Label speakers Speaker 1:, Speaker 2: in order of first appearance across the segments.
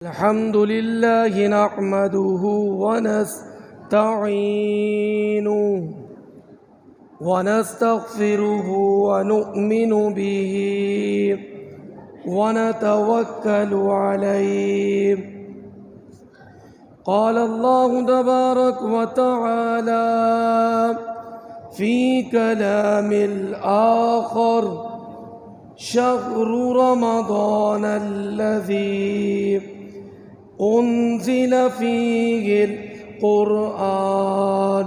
Speaker 1: الحمد لله نحمده ونستعينه ونستغفره ونؤمن به ونتوكل عليه. قال الله تبارك وتعالى في كلام الآخر: شهر رمضان الذي أنزل فيه القرآن.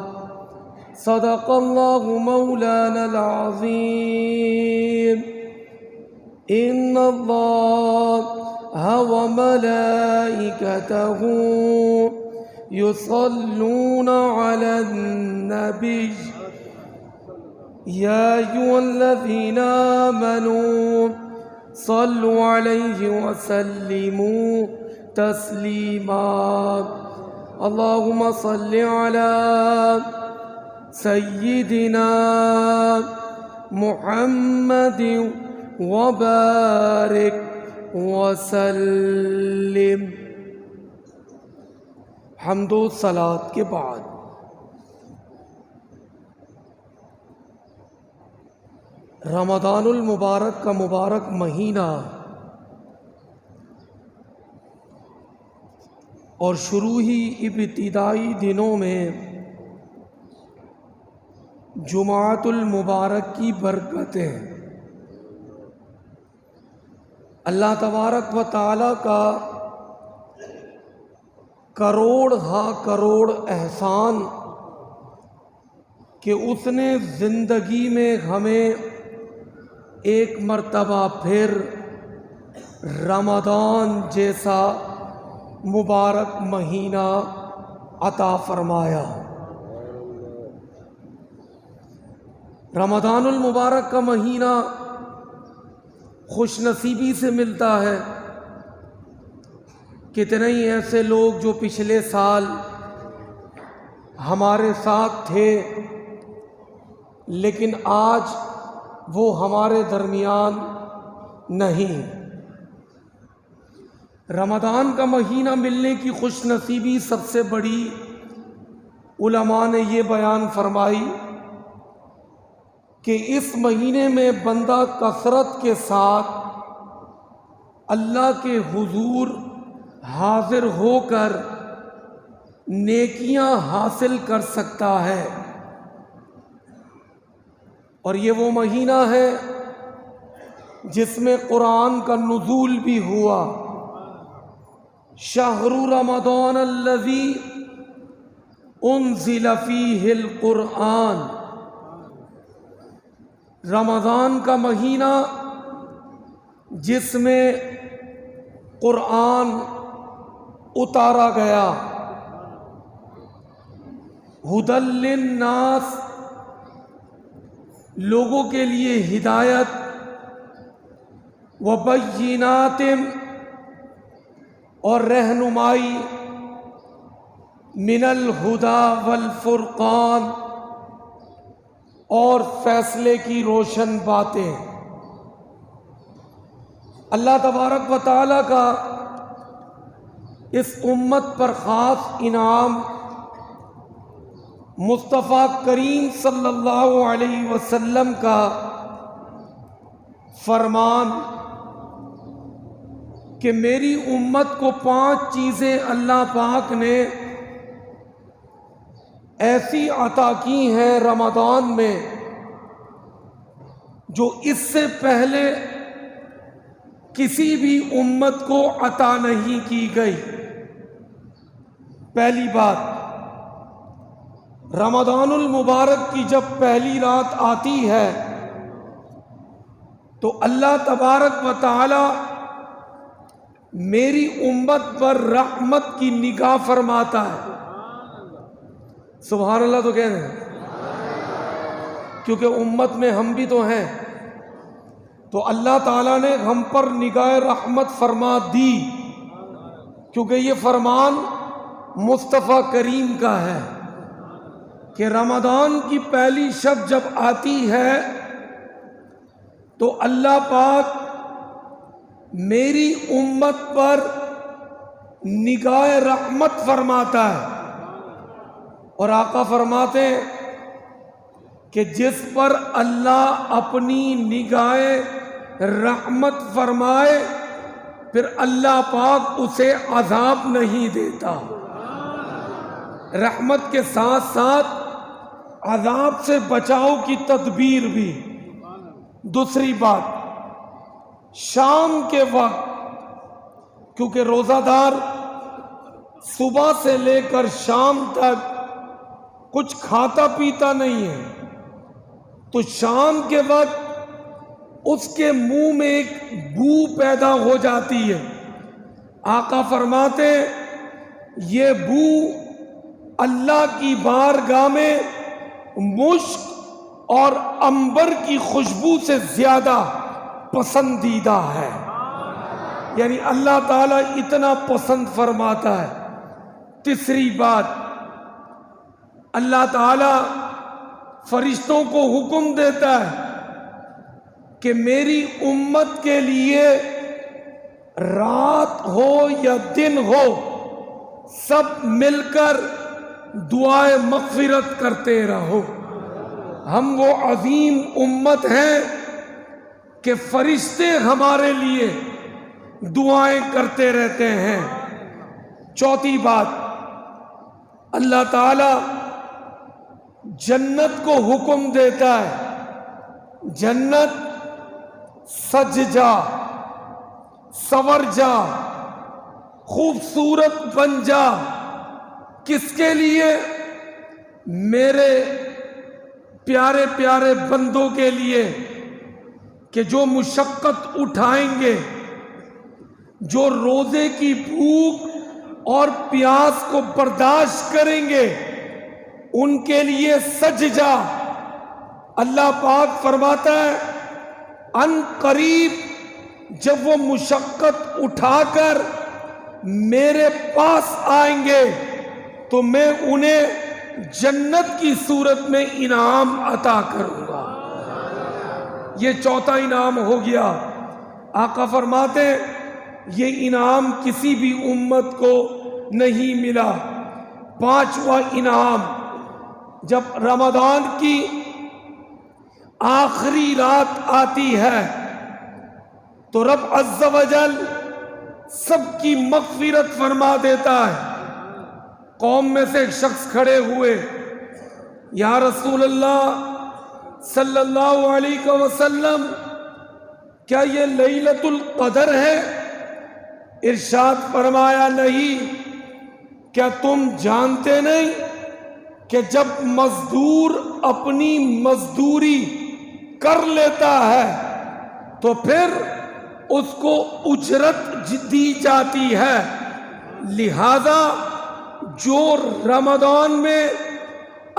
Speaker 1: صدق الله مولانا العظيم. إن الله وملائكته يصلون على النبي يا أيها الذين آمنوا صلوا عليه وسلموا تسليما. اللهم صل على سيدنا محمد وبارك وسلم. حمد و صلات کے بعد رمضان المبارک کا مبارک مہینہ اور شروع ہی ابتدائی دنوں میں جمعۃ المبارک کی برکتیں اللہ تبارک و تعالیٰ کا کروڑ ہا کروڑ احسان کہ اس نے زندگی میں ہمیں ایک مرتبہ پھر رمضان جیسا مبارک مہینہ عطا فرمایا. رمضان المبارک کا مہینہ خوش نصیبی سے ملتا ہے. کتنے ہی ایسے لوگ جو پچھلے سال ہمارے ساتھ تھے لیکن آج وہ ہمارے درمیان نہیں. رمضان کا مہینہ ملنے کی خوش نصیبی سب سے بڑی علماء نے یہ بیان فرمائی کہ اس مہینے میں بندہ کثرت کے ساتھ اللہ کے حضور حاضر ہو کر نیکیاں حاصل کر سکتا ہے. اور یہ وہ مہینہ ہے جس میں قرآن کا نزول بھی ہوا. شہر رمضان الذی انزل فیہ القرآن. رمضان کا مہینہ جس میں قرآن اتارا گیا. ھدی للناس، لوگوں کے لیے ہدایت، وبینات، اور رہنمائی، من الہدی والفرقان، اور فیصلے کی روشن باتیں. اللہ تبارک و تعالیٰ کا اس امت پر خاص انعام مصطفیٰ کریم صلی اللہ علیہ وسلم کا فرمان کہ میری امت کو 5 چیزیں اللہ پاک نے ایسی عطا کی ہیں رمضان میں جو اس سے پہلے کسی بھی امت کو عطا نہیں کی گئی. پہلی بات، رمضان المبارک کی جب پہلی رات آتی ہے تو اللہ تبارک و تعالی میری امت پر رحمت کی نگاہ فرماتا ہے. سبحان اللہ تو کہہ رہے ہیں، کیونکہ امت میں ہم بھی تو ہیں. تو اللہ تعالیٰ نے ہم پر نگاہ رحمت فرما دی کیونکہ یہ فرمان مصطفیٰ کریم کا ہے کہ رمضان کی پہلی شب جب آتی ہے تو اللہ پاک میری امت پر نگاہ رحمت فرماتا ہے. اور آقا فرماتے ہیں کہ جس پر اللہ اپنی نگاہ رحمت فرمائے پھر اللہ پاک اسے عذاب نہیں دیتا، رحمت کے ساتھ ساتھ عذاب سے بچاؤ کی تدبیر بھی. دوسری بات، شام کے وقت کیونکہ روزہ دار صبح سے لے کر شام تک کچھ کھاتا پیتا نہیں ہے، تو شام کے وقت اس کے منہ میں ایک بو پیدا ہو جاتی ہے. آقا فرماتے یہ بو اللہ کی بارگاہ میں مشک اور عنبر کی خوشبو سے زیادہ پسندیدہ ہے، یعنی اللہ تعالیٰ اتنا پسند فرماتا ہے. تیسری بات، اللہ تعالیٰ فرشتوں کو حکم دیتا ہے کہ میری امت کے لیے رات ہو یا دن ہو سب مل کر دعائے مغفرت کرتے رہو. ہم وہ عظیم امت ہیں کہ فرشتے ہمارے لیے دعائیں کرتے رہتے ہیں. چوتھی بات، اللہ تعالی جنت کو حکم دیتا ہے جنت سج جا، سور جا، خوبصورت بن جا. کس کے لیے؟ میرے پیارے پیارے بندوں کے لیے کہ جو مشقت اٹھائیں گے، جو روزے کی بھوک اور پیاس کو برداشت کریں گے، ان کے لیے سج جا. اللہ پاک فرماتا ہے ان قریب جب وہ مشقت اٹھا کر میرے پاس آئیں گے تو میں انہیں جنت کی صورت میں انعام عطا کروں گا. یہ چوتھا انعام ہو گیا. آقا فرماتے یہ انعام کسی بھی امت کو نہیں ملا. پانچواں انعام، جب رمضان کی آخری رات آتی ہے تو رب عز و جل سب کی مغفرت فرما دیتا ہے. قوم میں سے ایک شخص کھڑے ہوئے، یا رسول اللہ صلی اللہ علیہ وسلم کیا یہ لیلۃ القدر ہے؟ ارشاد فرمایا نہیں. کیا تم جانتے نہیں کہ جب مزدور اپنی مزدوری کر لیتا ہے تو پھر اس کو اجرت دی جاتی ہے. لہذا جو رمضان میں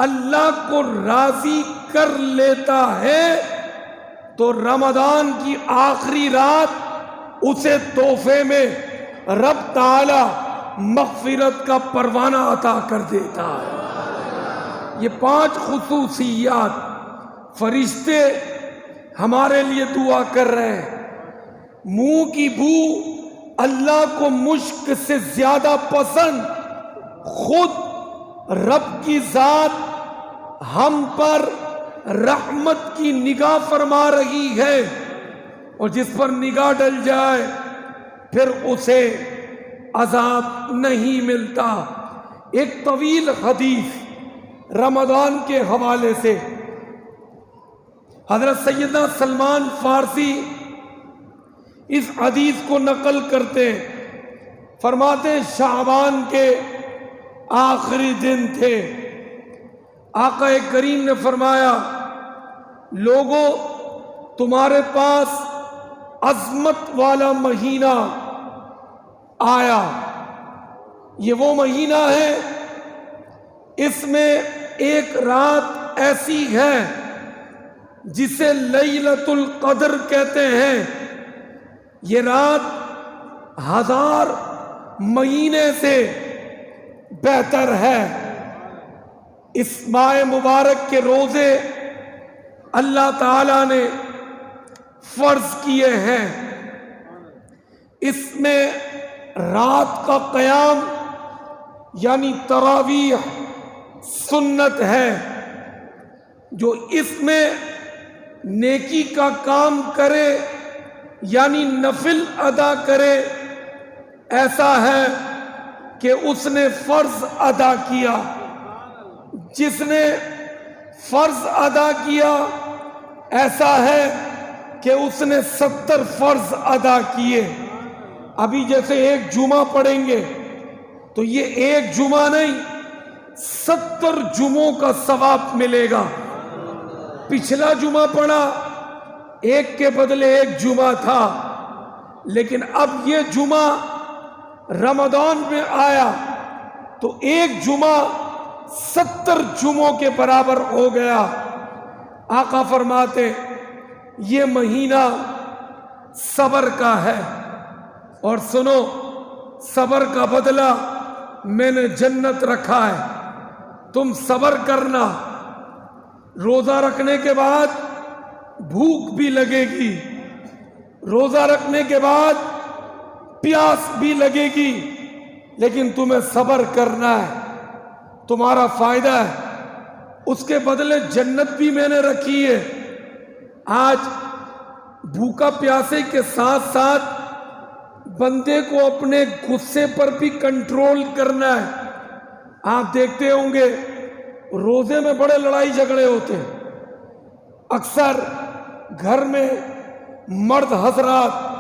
Speaker 1: اللہ کو راضی کر لیتا ہے تو رمضان کی آخری رات اسے تحفے میں رب تعالی مغفرت کا پروانہ عطا کر دیتا ہے. یہ 5 خصوصیات فرشتے ہمارے لیے دعا کر رہے ہیں. منہ کی بو اللہ کو مشک سے زیادہ پسند، خود رب کی ذات ہم پر رحمت کی نگاہ فرما رہی ہے، اور جس پر نگاہ ڈل جائے پھر اسے عذاب نہیں ملتا. ایک طویل حدیث رمضان کے حوالے سے حضرت سیدنا سلمان فارسی اس حدیث کو نقل کرتے ہیں. فرماتے ہیں شعبان کے آخری دن تھے. آقا کریم نے فرمایا لوگوں تمہارے پاس عظمت والا مہینہ آیا. یہ وہ مہینہ ہے اس میں ایک رات ایسی ہے جسے لیلۃ القدر کہتے ہیں. یہ رات 1000 مہینے سے بہتر ہے. اس ماہ مبارک کے روزے اللہ تعالی نے فرض کیے ہیں. اس میں رات کا قیام یعنی تراویح سنت ہے، جو اس میں نیکی کا کام کرے یعنی نفل ادا کرے، ایسا ہے کہ اس نے فرض ادا کیا۔ جس نے فرض ادا کیا ایسا ہے کہ اس نے 70 فرض ادا کیے۔ ابھی جیسے ایک جمعہ پڑھیں گے تو یہ ایک جمعہ نہیں، 70 جمعوں کا ثواب ملے گا۔ پچھلا جمعہ پڑھا، ایک کے بدلے ایک جمعہ تھا، لیکن اب یہ جمعہ رمضان میں آیا تو ایک جمعہ 70 جمعوں کے برابر ہو گیا۔ آقا فرماتے یہ مہینہ صبر کا ہے، اور سنو صبر کا بدلہ میں نے جنت رکھا ہے، تم صبر کرنا۔ روزہ رکھنے کے بعد بھوک بھی لگے گی، روزہ رکھنے کے بعد پیاس بھی لگے گی، لیکن تمہیں صبر کرنا ہے، تمہارا فائدہ ہے، اس کے بدلے جنت بھی میں نے رکھی ہے۔ آج بھوکا پیاسے کے ساتھ ساتھ بندے کو اپنے غصے پر بھی کنٹرول کرنا ہے۔ آپ دیکھتے ہوں گے روزے میں بڑے لڑائی جھگڑے ہوتے ہیں، اکثر گھر میں مرد حضرات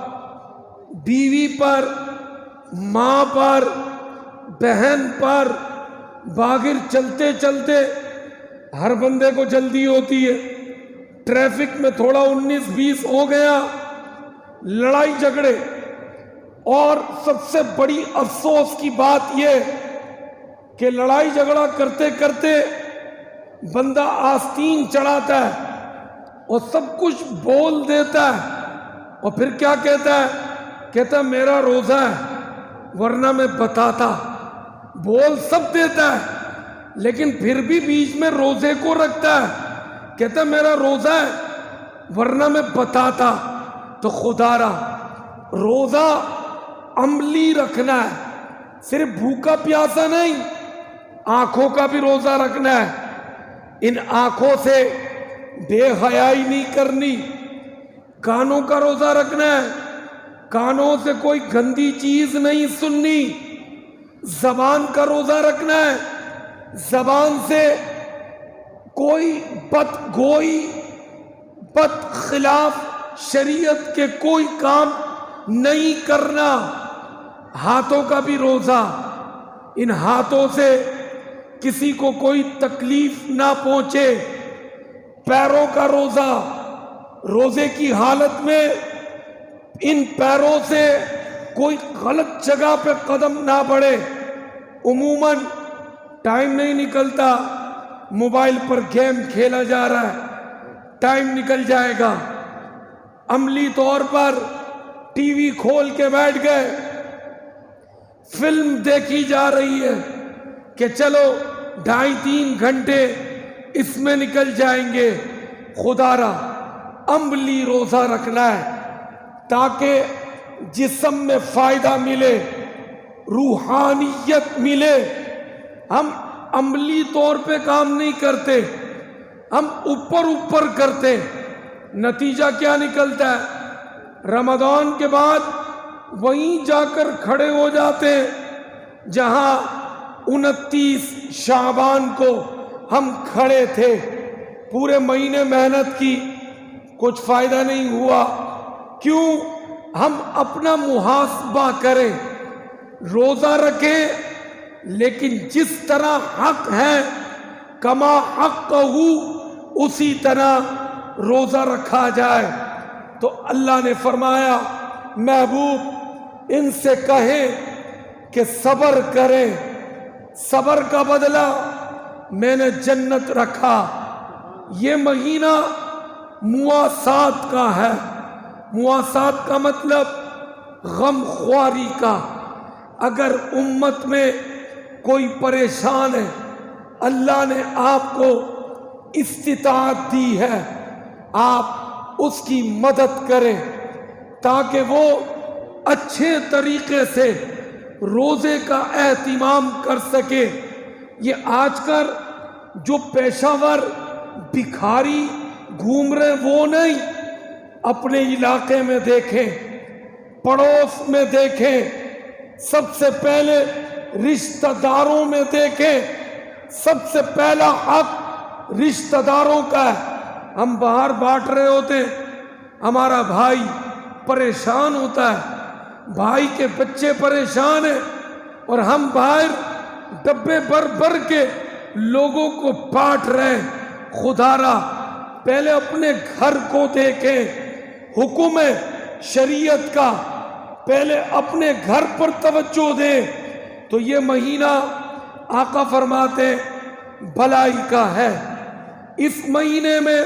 Speaker 1: بیوی پر، ماں پر، بہن پر، باغر چلتے چلتے ہر بندے کو جلدی ہوتی ہے، ٹریفک میں تھوڑا 19-20 ہو گیا، لڑائی جھگڑے۔ اور سب سے بڑی افسوس کی بات یہ کہ لڑائی جھگڑا کرتے کرتے بندہ آستین چڑھاتا ہے اور سب کچھ بول دیتا ہے، اور پھر کیا کہتا ہے میرا روزہ ہے ورنہ میں بتاتا۔ بول سب دیتا ہے لیکن پھر بھی بیچ میں روزے کو رکھتا ہے، کہتا میرا روزہ ہے ورنہ میں بتاتا۔ تو خدا را روزہ عملی رکھنا ہے، صرف بھوکا پیاسا نہیں، آنکھوں کا بھی روزہ رکھنا ہے۔ ان آنکھوں سے بے حیائی نہیں کرنی، کانوں کا روزہ رکھنا ہے، کانوں سے کوئی گندی چیز نہیں سننی۔ زبان کا روزہ رکھنا ہے، زبان سے کوئی بد گوئی، بد خلاف شریعت کے کوئی کام نہیں کرنا۔ ہاتھوں کا بھی روزہ، ان ہاتھوں سے کسی کو کوئی تکلیف نہ پہنچے۔ پیروں کا روزہ، روزے کی حالت میں ان پیروں سے کوئی غلط جگہ پہ قدم نہ بڑھے۔ عموماً ٹائم نہیں نکلتا، موبائل پر گیم کھیلا جا رہا ہے، ٹائم نکل جائے گا۔ عملی طور پر ٹی وی کھول کے بیٹھ گئے، فلم دیکھی جا رہی ہے کہ چلو 2.5-3 گھنٹے اس میں نکل جائیں گے۔ خدا را عملی روزہ رکھنا ہے تاکہ جسم میں فائدہ ملے، روحانیت ملے۔ ہم عملی طور پہ کام نہیں کرتے، ہم اوپر کرتے، نتیجہ کیا نکلتا ہے؟ رمضان کے بعد وہیں جا کر کھڑے ہو جاتے ہیں جہاں 29 شعبان کو ہم کھڑے تھے، پورے مہینے محنت کی، کچھ فائدہ نہیں ہوا۔ کیوں؟ ہم اپنا محاسبہ کریں، روزہ رکھیں، لیکن جس طرح حق ہے کما حق اسی طرح روزہ رکھا جائے۔ تو اللہ نے فرمایا محبوب ان سے کہیں کہ صبر کریں، صبر کا بدلہ میں نے جنت رکھا۔ یہ مہینہ مواسات کا ہے، مواسات کا مطلب غم خواری کا۔ اگر امت میں کوئی پریشان ہے، اللہ نے آپ کو استطاعت دی ہے، آپ اس کی مدد کریں تاکہ وہ اچھے طریقے سے روزے کا اہتمام کر سکے۔ یہ آج کل جو پیشہ ور بھکاری گھوم رہے وہ نہیں، اپنے علاقے میں دیکھیں، پڑوس میں دیکھیں، سب سے پہلے رشتہ داروں میں دیکھیں، سب سے پہلا حق رشتہ داروں کا ہے۔ ہم باہر بانٹ رہے ہوتے ہیں، ہمارا بھائی پریشان ہوتا ہے، بھائی کے بچے پریشان ہیں، اور ہم باہر ڈبے بھر بھر کے لوگوں کو بانٹ رہے ہیں۔ خدا را پہلے اپنے گھر کو دیکھیں، حکم ہے شریعت کا، پہلے اپنے گھر پر توجہ دیں۔ تو یہ مہینہ آقا فرماتے ہیں بھلائی کا ہے۔ اس مہینے میں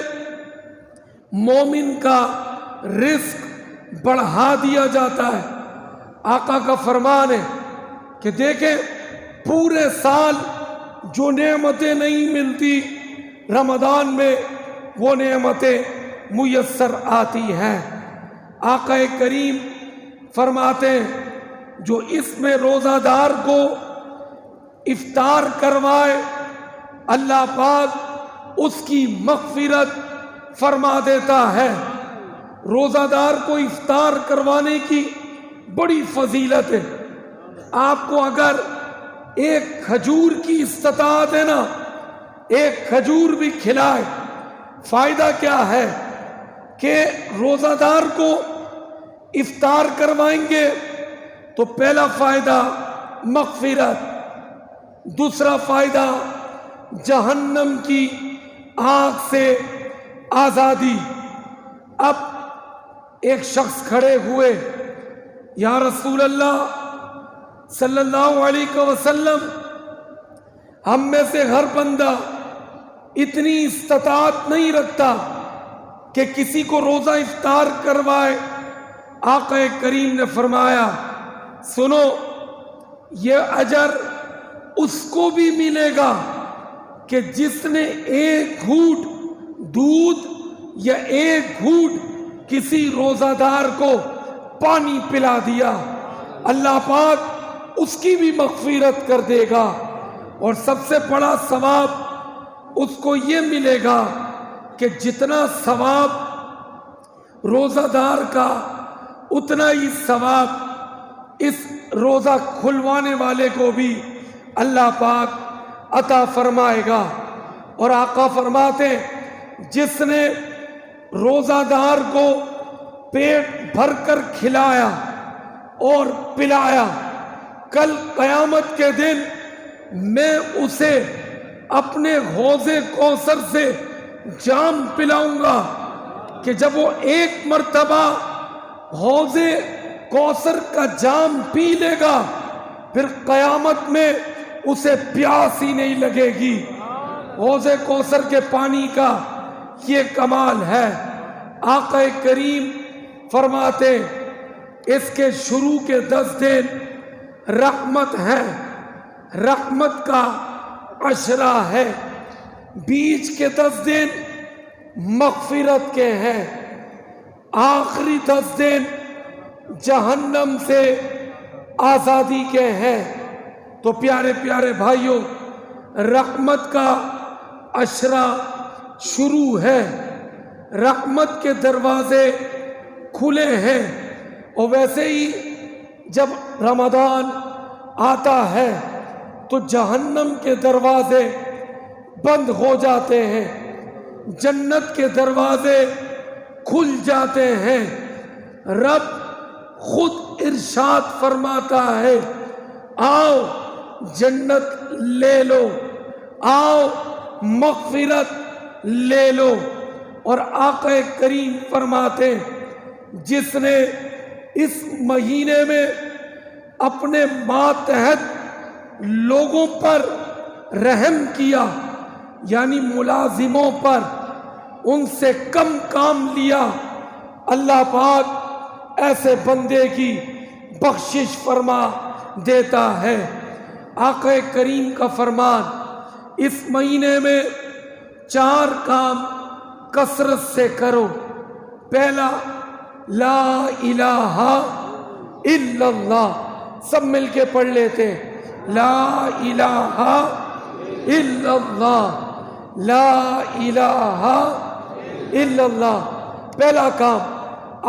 Speaker 1: مومن کا رزق بڑھا دیا جاتا ہے۔ آقا کا فرمان ہے کہ دیکھیں پورے سال جو نعمتیں نہیں ملتی، رمضان میں وہ نعمتیں میسر آتی ہیں۔ آقا کریم فرماتے ہیں جو اس میں روزہ دار کو افطار کروائے، اللہ پاک اس کی مغفرت فرما دیتا ہے۔ روزہ دار کو افطار کروانے کی بڑی فضیلت ہے۔ آپ کو اگر ایک کھجور کی استطاعت ہے نا، ایک کھجور بھی کھلائے، فائدہ کیا ہے کہ روزہ دار کو افطار کروائیں گے تو پہلا فائدہ مغفرت، دوسرا فائدہ جہنم کی آگ سے آزادی۔ اب ایک شخص کھڑے ہوئے، یا رسول اللہ صلی اللہ علیہ وسلم، ہم میں سے ہر بندہ اتنی استطاعت نہیں رکھتا کہ کسی کو روزہ افطار کروائے۔ آقا کریم نے فرمایا سنو، یہ اجر اس کو بھی ملے گا کہ جس نے ایک گھونٹ دودھ یا ایک گھونٹ کسی روزہ دار کو پانی پلا دیا، اللہ پاک اس کی بھی مغفرت کر دے گا، اور سب سے بڑا ثواب اس کو یہ ملے گا کہ جتنا ثواب روزہ دار کا، اتنا ہی ثواب اس روزہ کھلوانے والے کو بھی اللہ پاک عطا فرمائے گا۔ اور آقا فرماتے جس نے روزہ دار کو پیٹ بھر کر کھلایا اور پلایا، کل قیامت کے دن میں اسے اپنے حوض کوثر سے جام پلاؤں گا کہ جب وہ ایک مرتبہ حوض کوثر کا جام پی لے گا، پھر قیامت میں اسے پیاس ہی نہیں لگے گی۔ حوض کوثر کے پانی کا یہ کمال ہے۔ آقا کریم فرماتے اس کے شروع کے 10 دن رحمت ہے، رحمت کا عشرہ ہے، بیچ کے 10 دن مغفرت کے ہیں، آخری 10 دن جہنم سے آزادی کے ہیں۔ تو پیارے پیارے بھائیوں، رحمت کا عشرہ شروع ہے، رحمت کے دروازے کھلے ہیں، اور ویسے ہی جب رمضان آتا ہے تو جہنم کے دروازے بند ہو جاتے ہیں، جنت کے دروازے کھل جاتے ہیں۔ رب خود ارشاد فرماتا ہے آؤ جنت لے لو، آؤ مغفرت لے لو۔ اور آقا کریم فرماتے جس نے اس مہینے میں اپنے ماتحت لوگوں پر رحم کیا، یعنی ملازموں پر، ان سے کم کام لیا، اللہ پاک ایسے بندے کی بخشش فرما دیتا ہے۔ آقا کریم کا فرمان اس مہینے میں 4 کام کثرت سے کرو۔ پہلا لا الہ الا اللہ، سب مل کے پڑھ لیتے ہیں، لا الہ الا اللہ، لا الہ الا اللہ۔ پہلا کام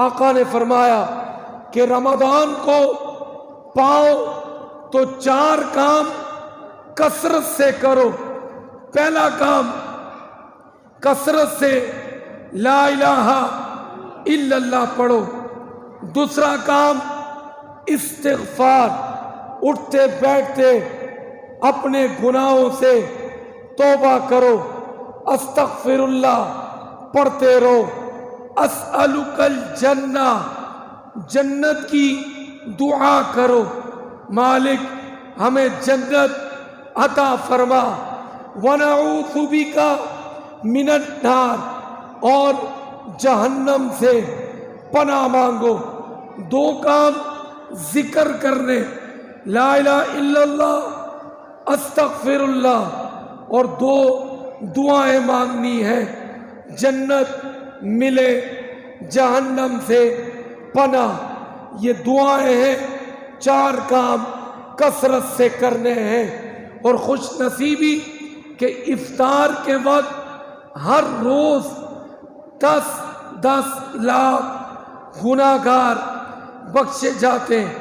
Speaker 1: آقا نے فرمایا کہ رمضان کو پاؤ تو 4 کام کثرت سے کرو۔ پہلا کام کثرت سے لا الہ الا اللہ پڑھو۔ دوسرا کام استغفار، اٹھتے بیٹھتے اپنے گناہوں سے توبہ کرو، استغفر اللہ پڑھتے رہو۔ اسألک الجنہ، جنت کی دعا کرو، مالک ہمیں جنت عطا فرما۔ ونعوذ بک من النار، اور جہنم سے پناہ مانگو۔ 2 کام ذکر کرنے، لا الہ الا اللہ، استغفر اللہ، اور 2 دعائیں مانگنی ہے، جنت ملے، جہنم سے پناہ۔ یہ دعائیں ہیں، 4 کام کثرت سے کرنے ہیں۔ اور خوش نصیبی کہ افطار کے وقت ہر روز 10 لاکھ گناہگار بخشے جاتے ہیں۔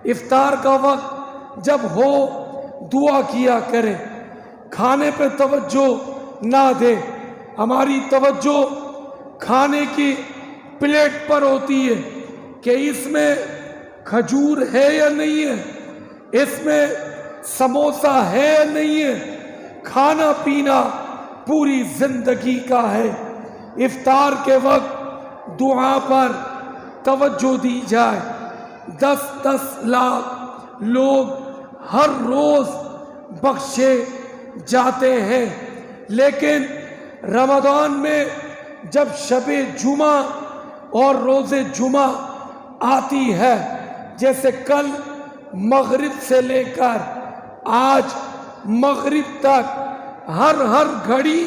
Speaker 1: افطار کا وقت جب ہو دعا کیا کریں، کھانے پہ توجہ نہ دیں۔ ہماری توجہ کھانے کی پلیٹ پر ہوتی ہے کہ اس میں کھجور ہے یا نہیں ہے، اس میں سموسہ ہے یا نہیں ہے۔ کھانا پینا پوری زندگی کا ہے۔ افطار کے وقت دعا پر توجہ دی جائے۔ 10 لاکھ لوگ ہر روز بخشے جاتے ہیں، لیکن رمضان میں جب شب جمعہ اور روز جمعہ آتی ہے، جیسے کل مغرب سے لے کر آج مغرب تک ہر گھڑی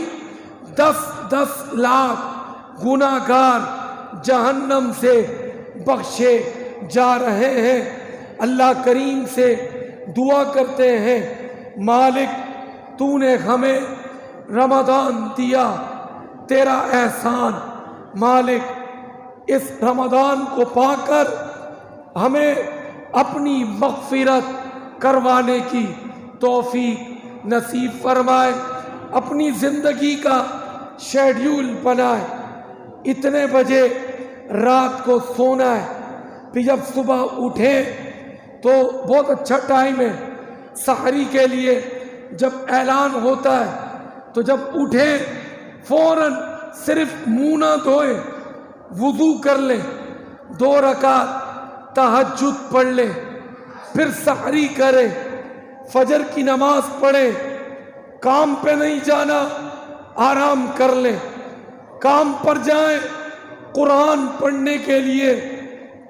Speaker 1: 10 لاکھ گناہگار جہنم سے بخشے جا رہے ہیں۔ اللہ کریم سے دعا کرتے ہیں، مالک تو نے ہمیں رمضان دیا، تیرا احسان، مالک اس رمضان کو پا کر ہمیں اپنی مغفرت کروانے کی توفیق نصیب فرمائے۔ اپنی زندگی کا شیڈیول بنائے، اتنے بجے رات کو سونا ہے، پھر جب صبح اٹھے تو بہت اچھا ٹائم ہے سحری کے لیے۔ جب اعلان ہوتا ہے تو جب اٹھے فوراً صرف منہ نہ دھوئے، وضو کر لیں، 2 رکعت تہجد پڑھ لیں، پھر سحری کریں، فجر کی نماز پڑھیں۔ کام پہ نہیں جانا، آرام کر لیں، کام پر جائیں، قرآن پڑھنے کے لیے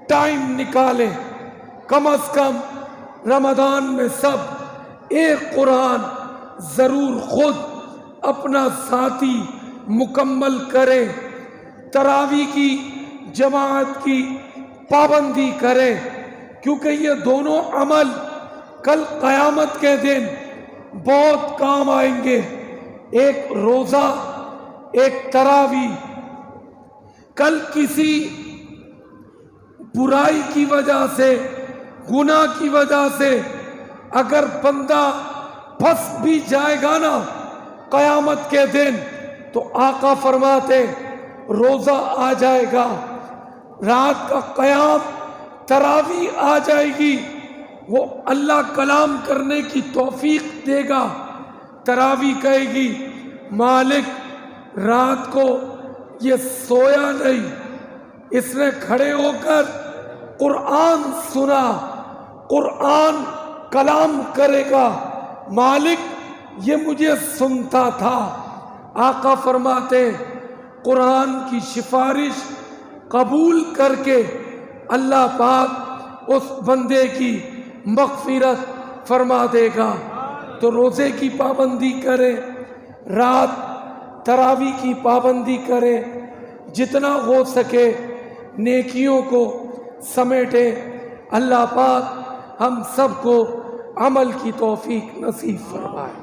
Speaker 1: ٹائم نکالیں۔ کم از کم رمضان میں سب ایک قرآن ضرور خود اپنا ذاتی مکمل کریں۔ تراویح کی جماعت کی پابندی کریں، کیونکہ یہ دونوں عمل کل قیامت کے دن بہت کام آئیں گے۔ ایک روزہ، ایک تراویح۔ کل کسی برائی کی وجہ سے، گناہ کی وجہ سے اگر بندہ پھنس بھی جائے گا نا قیامت کے دن، تو آقا فرماتے روزہ آ جائے گا، رات کا قیام، تراویح آ جائے گی، وہ اللہ کلام کرنے کی توفیق دے گا۔ تراویح کہے گی، مالک رات کو یہ سویا نہیں، اس نے کھڑے ہو کر قرآن سنا، قرآن کلام کرے گا، مالک یہ مجھے سنتا تھا۔ آقا فرماتے قرآن کی سفارش قبول کر کے اللہ پاک اس بندے کی مغفرت فرما دے گا۔ تو روزے کی پابندی کریں، رات تراویح کی پابندی کریں، جتنا ہو سکے نیکیوں کو سمیٹیں۔ اللہ پاک ہم سب کو عمل کی توفیق نصیب فرمائے۔